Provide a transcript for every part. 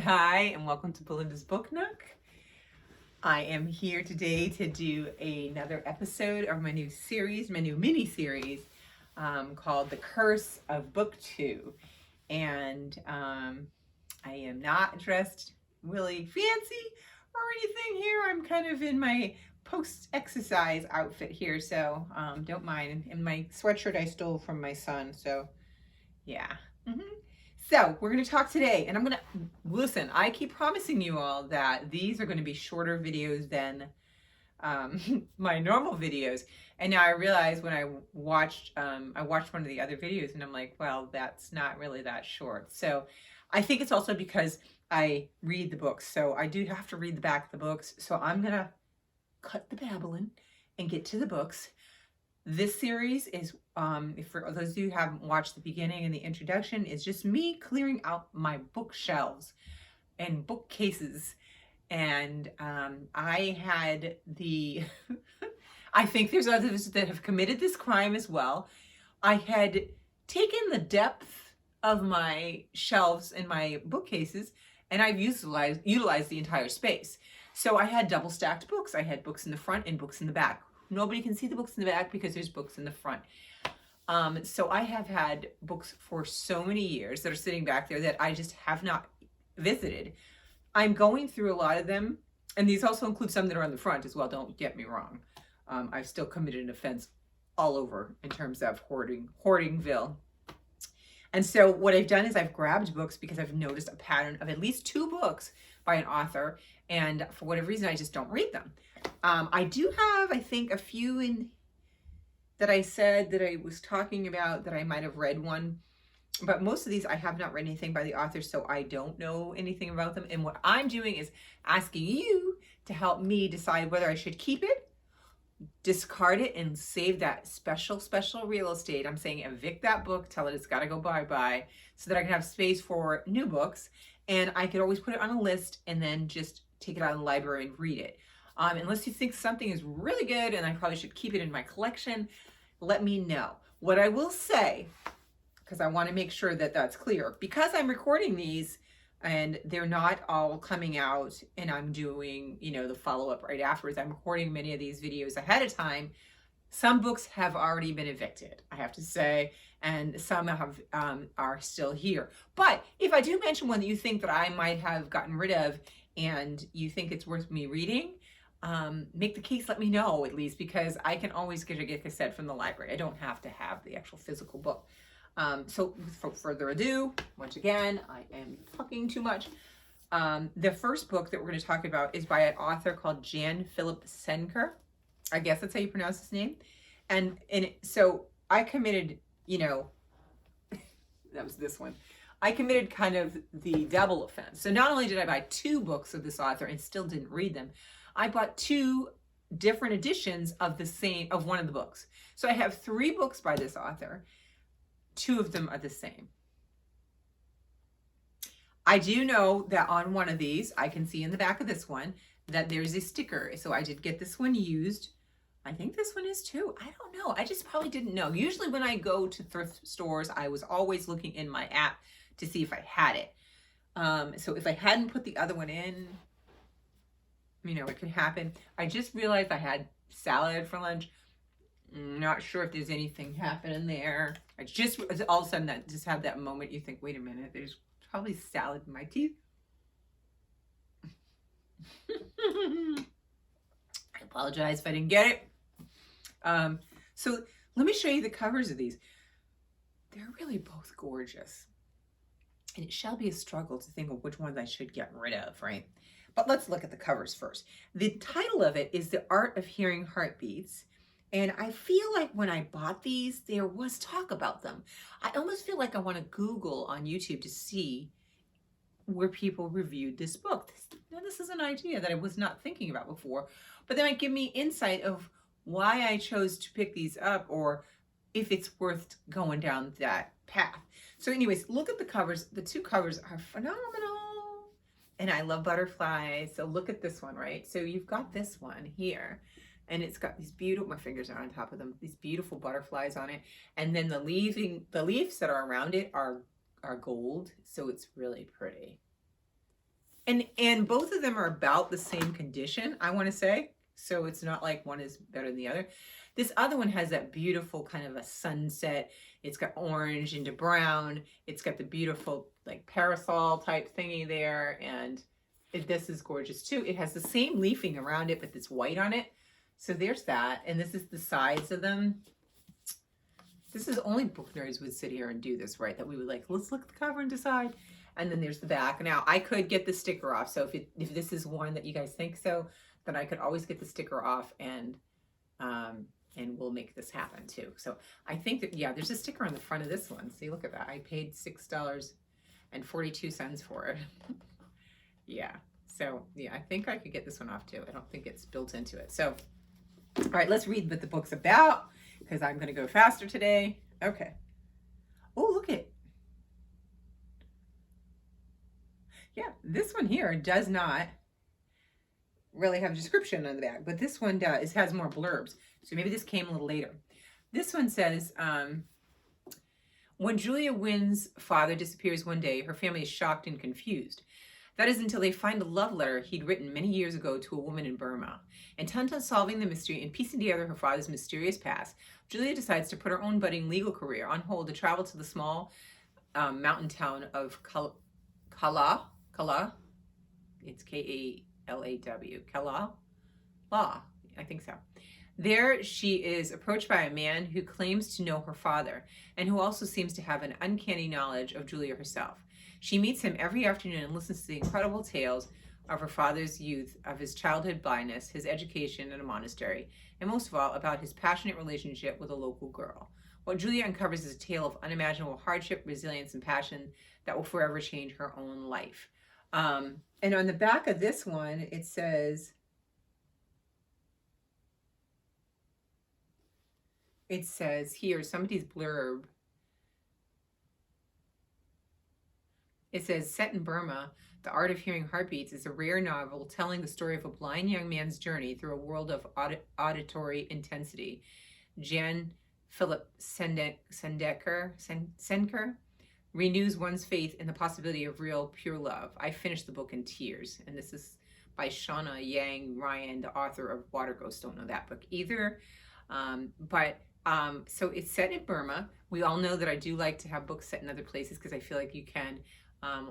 Hi, and welcome to Belinda's Book Nook. I am here today to do another episode of my new series, my new mini series called The Curse of Book Two. And I am not dressed really fancy or anything here. I'm kind of in my post-exercise outfit here, so don't mind. And my sweatshirt I stole from my son, so yeah. So we're going to talk today, and I'm going to listen. I keep promising you all that these are going to be shorter videos than my normal videos. And now I realize when I watched one of the other videos, and I'm like, well, that's not really that short. So I think it's also because I read the books, so I do have to read the back of the books. So I'm going to cut the babbling and get to the books. This series is, for those of you who haven't watched the beginning and the introduction, is just me clearing out my bookshelves and bookcases. And I had the, I think there's others that have committed this crime as well. I had taken the depth of my shelves and my bookcases, and I've utilized the entire space. So I had double stacked books. I had books in the front and books in the back. Nobody can see the books in the back because there's books in the front. So I have had books for so many years that are sitting back there that I just have not visited. I'm going through a lot of them, and these also include some that are on the front as well, don't get me wrong. I've still committed an offense all over in terms of hoardingville. And so what I've done is I've grabbed books because I've noticed a pattern of at least 2 books by an author, and for whatever reason, I just don't read them. I do have, I think, a few in that I said that I was talking about that I might have read one, but most of these I have not read anything by the author, so I don't know anything about them. And what I'm doing is asking you to help me decide whether I should keep it, discard it, and save that special real estate. I'm saying evict that book, tell it it's got to go bye-bye, so that I can have space for new books, and I could always put it on a list and then just take it out of the library and read it. Unless you think something is really good and I probably should keep it in my collection, let me know. What I will say, because I want to make sure that that's clear, because I'm recording these and they're not all coming out and I'm doing, the follow-up right afterwards. I'm recording many of these videos ahead of time. Some books have already been evicted, I have to say, and some are still here. But if I do mention one that you think that I might have gotten rid of and you think it's worth me reading, make the case, let me know at least, because I can always get a cassette from the library. I don't have to have the actual physical book. So without further ado, once again, I am talking too much. The first book that we're going to talk about is by an author called Jan Philip Senker. I guess that's how you pronounce his name. So I committed, that was this one. I committed kind of the double offense. So not only did I buy 2 books of this author and still didn't read them, I bought 2 different editions of one of the books. So I have 3 books by this author. 2 of them are the same. I do know that on one of these, I can see in the back of this one that there's a sticker. So I did get this one used. I think this one is too. I don't know. I just probably didn't know. Usually when I go to thrift stores, I was always looking in my app to see if I had it. So if I hadn't put the other one in, it could happen. I just realized I had salad for lunch. Not sure if there's anything happening there. All of a sudden, that just had that moment. You think, wait a minute, there's probably salad in my teeth. I apologize if I didn't get it. So let me show you the covers of these. They're really both gorgeous. And it shall be a struggle to think of which ones I should get rid of, right? But let's look at the covers first. The title of it is The Art of Hearing Heartbeats. And I feel like when I bought these, there was talk about them. I almost feel like I want to Google on YouTube to see where people reviewed this book. Now, this is an idea that I was not thinking about before, but they might give me insight of why I chose to pick these up or if it's worth going down that path. So anyways, look at the covers. The 2 covers are phenomenal. And I love butterflies. So look at this one, right? So you've got this one here. And it's got these beautiful, my fingers are on top of them, these beautiful butterflies on it. And then the leaves that are around it are gold. So it's really pretty. And both of them are about the same condition, I want to say. So it's not like one is better than the other. This other one has that beautiful kind of a sunset. It's got orange into brown. It's got the beautiful like parasol type thingy there. And this is gorgeous too. It has the same leafing around it, but it's white on it. So there's that. And this is the size of them. This is only book nerds would sit here and do this, right? That we would like, let's look at the cover and decide. And then there's the back. Now I could get the sticker off. So if this is one that you guys think so, then I could always get the sticker off and we'll make this happen too. So I think that, yeah, there's a sticker on the front of this one. See, look at that. I paid $6.42 for it. Yeah. So yeah, I think I could get this one off too. I don't think it's built into it. So, all right, let's read what the book's about because I'm going to go faster today. Okay. Oh, look at, yeah, this one here does not really have a description on the back, but this one does. It has more blurbs. So maybe this came a little later. This one says, when Julia Wynn's father disappears one day, her family is shocked and confused. That is until they find a love letter he'd written many years ago to a woman in Burma. Intent on solving the mystery and piecing together her father's mysterious past, Julia decides to put her own budding legal career on hold to travel to the small mountain town of Kala. It's K-A-L-A-W. Kala? Law. I think so. There she is approached by a man who claims to know her father and who also seems to have an uncanny knowledge of Julia herself. She meets him every afternoon and listens to the incredible tales of her father's youth, of his childhood blindness, his education in a monastery, and most of all, about his passionate relationship with a local girl. What Julia uncovers is a tale of unimaginable hardship, resilience, and passion that will forever change her own life. And on the back of this one, it says, here, somebody's blurb. It says, set in Burma, The Art of Hearing Heartbeats is a rare novel telling the story of a blind young man's journey through a world of auditory intensity. Jan Philip Senker renews one's faith in the possibility of real, pure love. I finished the book in tears. And this is by Shauna Yang Ryan, the author of Water Ghost. Don't know that book either. So it's set in Burma. We all know that I do like to have books set in other places because I feel like you can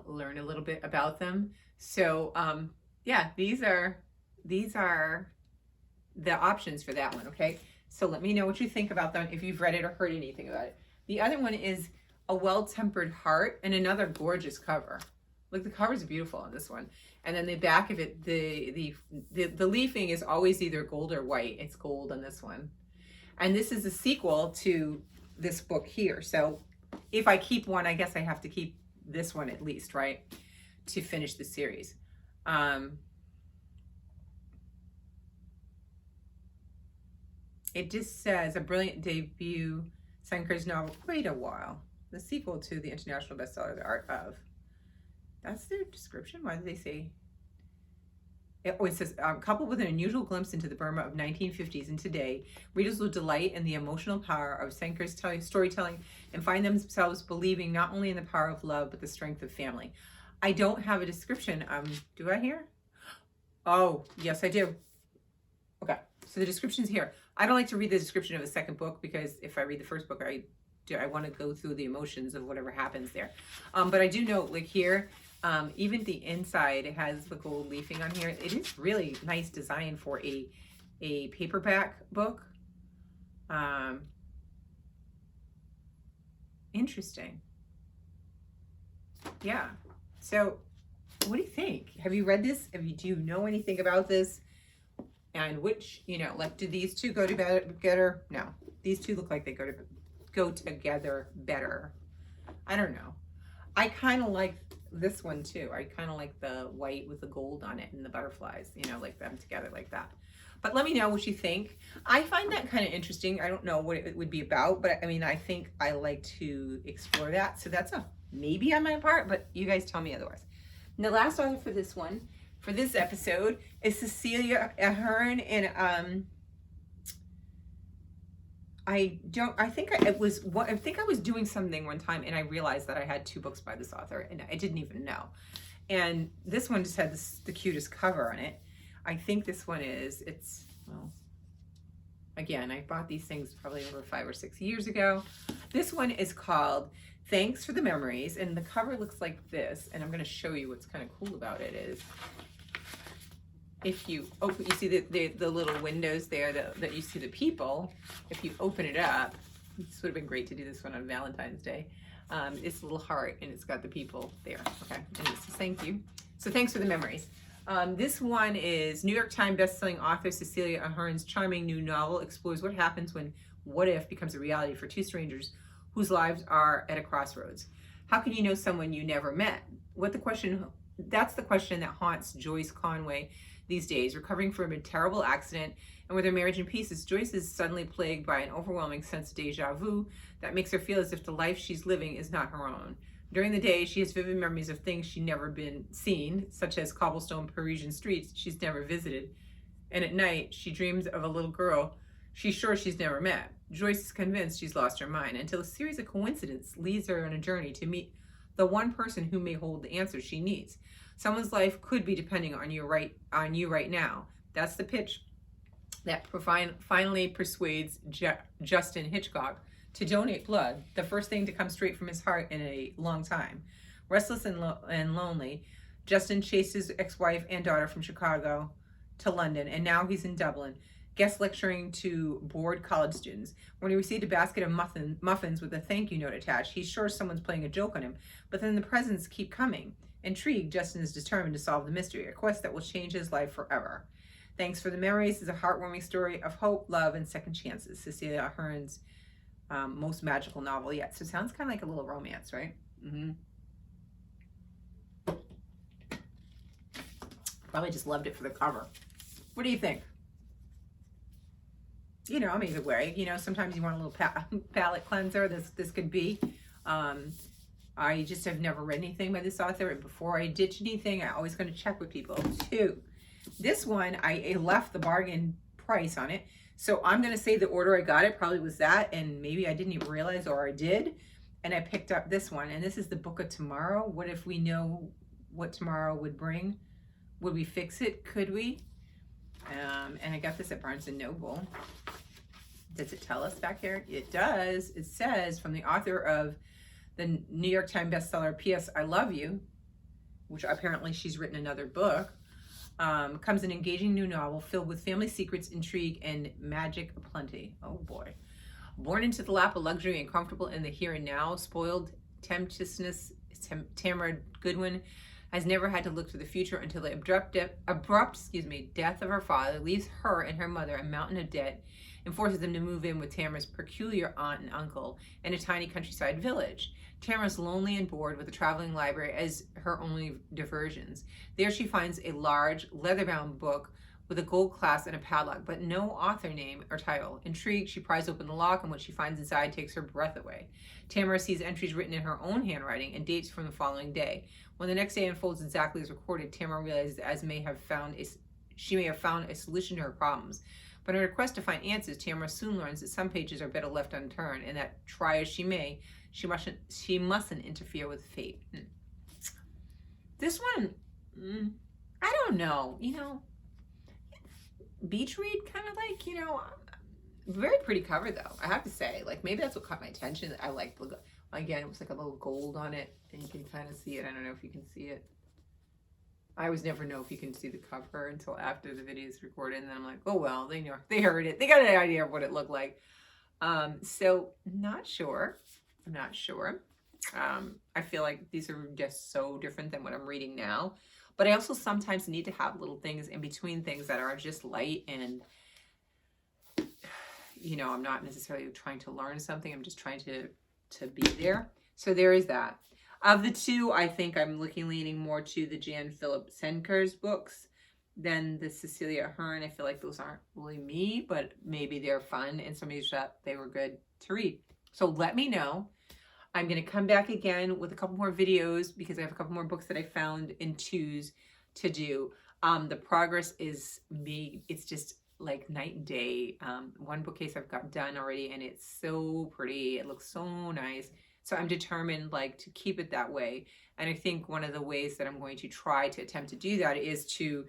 learn a little bit about them. So yeah, these are the options for that one. Okay, so let me know what you think about them, if you've read it or heard anything about it. The other one is A Well-Tempered Heart, and another gorgeous cover. Look, the cover's beautiful on this one. And then the back of it, the leafing is always either gold or white. It's gold on this one. And this is a sequel to this book here. So if I keep one, I guess I have to keep this one at least, right? To finish the series. It just says, a brilliant debut, Senker's novel, Wait a While. The sequel to the international bestseller, The Art of. That's their description? Why did they say? It says, coupled with an unusual glimpse into the Burma of 1950s and today, readers will delight in the emotional power of Senker's storytelling and find themselves believing not only in the power of love, but the strength of family. I don't have a description. Do I here? Oh, yes, I do. Okay, so the description's here. I don't like to read the description of a second book because if I read the first book, I want to go through the emotions of whatever happens there. But I do know, like here, even the inside has the gold leafing on here. It is really nice design for a paperback book. Interesting. Yeah. So what do you think? Have you read this? Do you know anything about this? And which, like, do these two go together? No, these two look like they go together better. I don't know. I kind of like this one too. I kind of like the white with the gold on it and the butterflies, like them together like that. But let me know what you think. I find that kind of interesting. I don't know what it would be about, but I mean, I think I like to explore that. So that's a maybe on my part, but you guys tell me otherwise. And the last author for this one, for this episode, is Cecilia Ahern, and I think I was doing something one time and I realized that I had two books by this author and I didn't even know. And this one just had the cutest cover on it. I think this one is, well, again, I bought these things probably over 5 or 6 years ago. This one is called Thanks for the Memories, and the cover looks like this, and I'm going to show you what's kind of cool about it is, if you open, you see the little windows there that you see the people. If you open it up, this would have been great to do this one on Valentine's Day. It's a little heart, and it's got the people there, okay? And it says thank you. So thanks for the memories. This one is New York Times bestselling author Cecilia Ahern's charming new novel explores what happens when what if becomes a reality for two strangers whose lives are at a crossroads. How can you know someone you never met? That's the question that haunts Joyce Conway these days. Recovering from a terrible accident and with her marriage in pieces, Joyce is suddenly plagued by an overwhelming sense of deja vu that makes her feel as if the life she's living is not her own. During the day, she has vivid memories of things she's never been seen, such as cobblestone Parisian streets she's never visited. And at night, she dreams of a little girl she's sure she's never met. Joyce is convinced she's lost her mind until a series of coincidences leads her on a journey to meet the one person who may hold the answers she needs. Someone's life could be depending on you right now. That's the pitch that finally persuades Justin Hitchcock to donate blood, the first thing to come straight from his heart in a long time. Restless and lonely, Justin chased his ex-wife and daughter from Chicago to London, and now he's in Dublin, guest lecturing to bored college students. When he received a basket of muffins with a thank you note attached, he's sure someone's playing a joke on him, but then the presents keep coming. Intrigued, Justin is determined to solve the mystery, a quest that will change his life forever. Thanks for the Memories is a heartwarming story of hope, love, and second chances. Cecilia Ahern's most magical novel yet. So it sounds kind of like a little romance, right? Probably just loved it for the cover. What do you think? You know, I'm either way. You know, sometimes you want a little palette cleanser. This could be. I just have never read anything by this author, and before I ditch anything, I always going to check with people too. This one, I left the bargain price on it, so I'm going to say the order I got it probably was that, and maybe I didn't even realize, or I did, and I picked up this one, and this is the Book of Tomorrow. What if we know what tomorrow would bring? Would we fix it? Could we? And I got this at Barnes & Noble. Does it tell us back here? It does. It says, from the author of the New York Times bestseller, P.S. I Love You, which apparently she's written another book, comes an engaging new novel filled with family secrets, intrigue, and magic aplenty. Oh boy. Born into the lap of luxury and comfortable in the here and now, spoiled temptuousness, Tamara Goodwin has never had to look to the future until the abrupt death of her father leaves her and her mother a mountain of debt and forces them to move in with Tamara's peculiar aunt and uncle in a tiny countryside village. Tamara's lonely and bored with the traveling library as her only diversions. There she finds a large, leather-bound book with a gold clasp and a padlock, but no author name or title. Intrigued, she pries open the lock, and what she finds inside takes her breath away. Tamara sees entries written in her own handwriting and dates from the following day. When the next day unfolds exactly as recorded, Tamara realizes she may have found a solution to her problems. But in her quest to find answers, Tamara soon learns that some pages are better left unturned, and that, try as she may, she mustn't interfere with fate. This one, I don't know, you know, beach read, kind of like, you know, very pretty cover though, I have to say. Like, maybe that's what caught my attention. I like, again, it was like a little gold on it, and you can kind of see it. I don't know if you can see it. I always never know if you can see the cover until after the video is recorded, and then I'm like, oh well, they know, they heard it, they got an idea of what it looked like. So not sure. I'm not sure. I feel like these are just so different than what I'm reading now. But I also sometimes need to have little things in between things that are just light, and, you know, I'm not necessarily trying to learn something. I'm just trying to be there. So there is that. Of the two, I think I'm leaning more to the Jan Philip Senker's books than the Cecilia Ahern. I feel like those aren't really me, but maybe they're fun, and somebody thought they were good to read. So let me know. I'm going to come back again with a couple more videos because I have a couple more books that I found in twos to do. The progress is it's just like night and day. One bookcase I've got done already, and it's so pretty. It looks so nice. So I'm determined, like, to keep it that way. And I think one of the ways that I'm going to try to attempt to do that is to,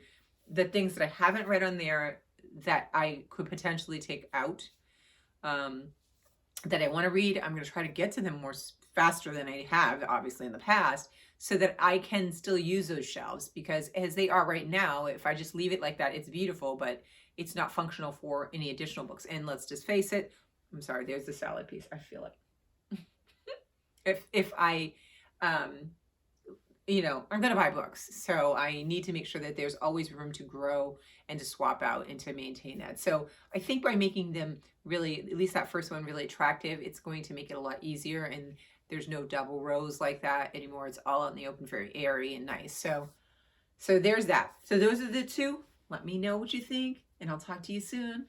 the things that I haven't read on there that I could potentially take out, that I want to read, I'm going to try to get to them more faster than I have, obviously, in the past, so that I can still use those shelves. Because as they are right now, if I just leave it like that, it's beautiful, but it's not functional for any additional books. And let's just face it, I'm sorry, there's the salad piece. I feel it. if I, I'm going to buy books. So I need to make sure that there's always room to grow and to swap out and to maintain that. So I think by making them really, at least that first one, really attractive, it's going to make it a lot easier. And there's no double rows like that anymore. It's all out in the open, very airy and nice. So there's that. So those are the two. Let me know what you think, and I'll talk to you soon.